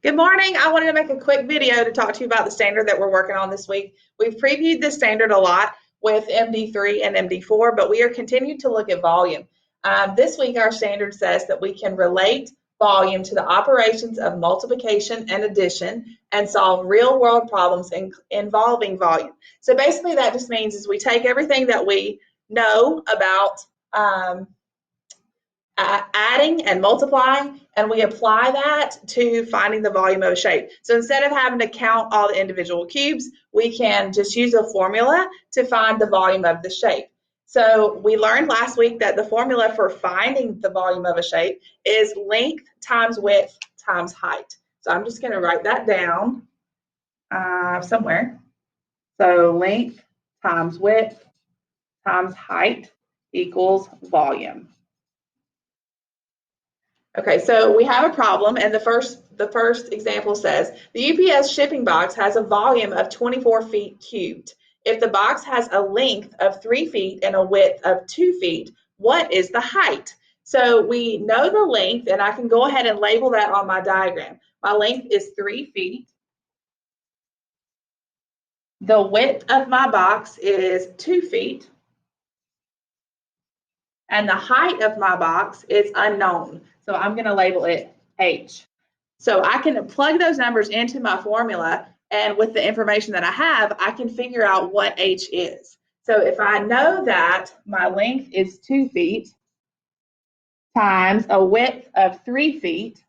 Good morning. I wanted to make a quick video to talk to you about the standard that we're working on this week. We've previewed this standard a lot with MD3 and MD4, but we are continuing to look at volume. This week, our standard says that we can relate volume to the operations of multiplication and addition and solve real-world problems involving volume. So basically, that just means is we take everything that we know about adding and multiplying, and we apply that to finding the volume of a shape. So instead of having to count all the individual cubes, we can just use a formula to find the volume of the shape. So we learned last week that the formula for finding the volume of a shape is length times width times height. So I'm just going to write that down somewhere. So length times width times height equals volume. Okay, so we have a problem, and the first example says the UPS shipping box has a volume of 24 feet cubed. If the box has a length of 3 feet and a width of 2 feet, what is the height? So we know the length, and I can go ahead and label that on my diagram. My length is 3 feet. The width of my box is 2 feet. And the height of my box is unknown. So I'm going to label it H. So I can plug those numbers into my formula, and with the information that I have, I can figure out what H is. So if I know that my length is 2 feet times a width of 3 feet,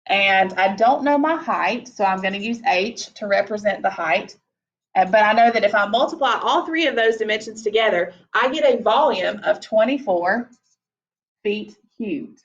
and I don't know my height, so I'm going to use H to represent the height. But I know that if I multiply all three of those dimensions together, I get a volume of 24 feet cubed.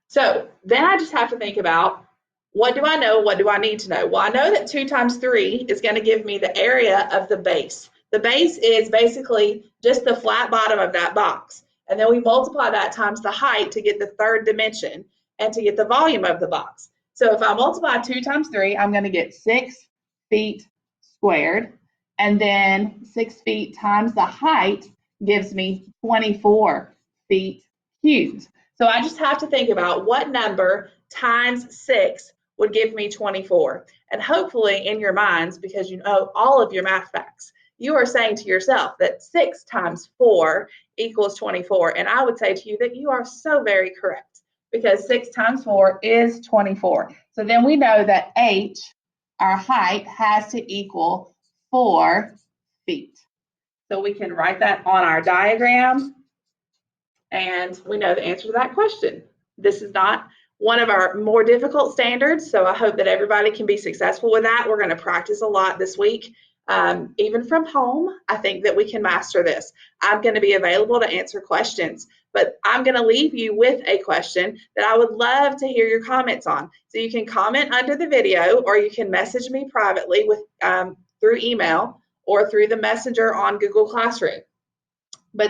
So then I just have to think about, what do I know? What do I need to know? Well, I know that 2 times 3 is going to give me the area of the base. The base is basically just the flat bottom of that box. And then we multiply that times the height to get the third dimension and to get the volume of the box. So if I multiply 2 times 3, I'm going to get 6 feet squared, and then 6 feet times the height gives me 24 feet cubed. So I just have to think about what number times 6 would give me 24. And hopefully in your minds, because you know all of your math facts, you are saying to yourself that 6 times 4 equals 24. And I would say to you that you are so very correct, because 6 times 4 is 24. So then we know that H, our height, has to equal 4 feet. So we can write that on our diagram, and we know the answer to that question. This is not one of our more difficult standards, so I hope that everybody can be successful with that. We're going to practice a lot this week. Even from home, I think that we can master this. I'm going to be available to answer questions, but I'm going to leave you with a question that I would love to hear your comments on. So you can comment under the video, or you can message me privately with through email or through the messenger on Google Classroom.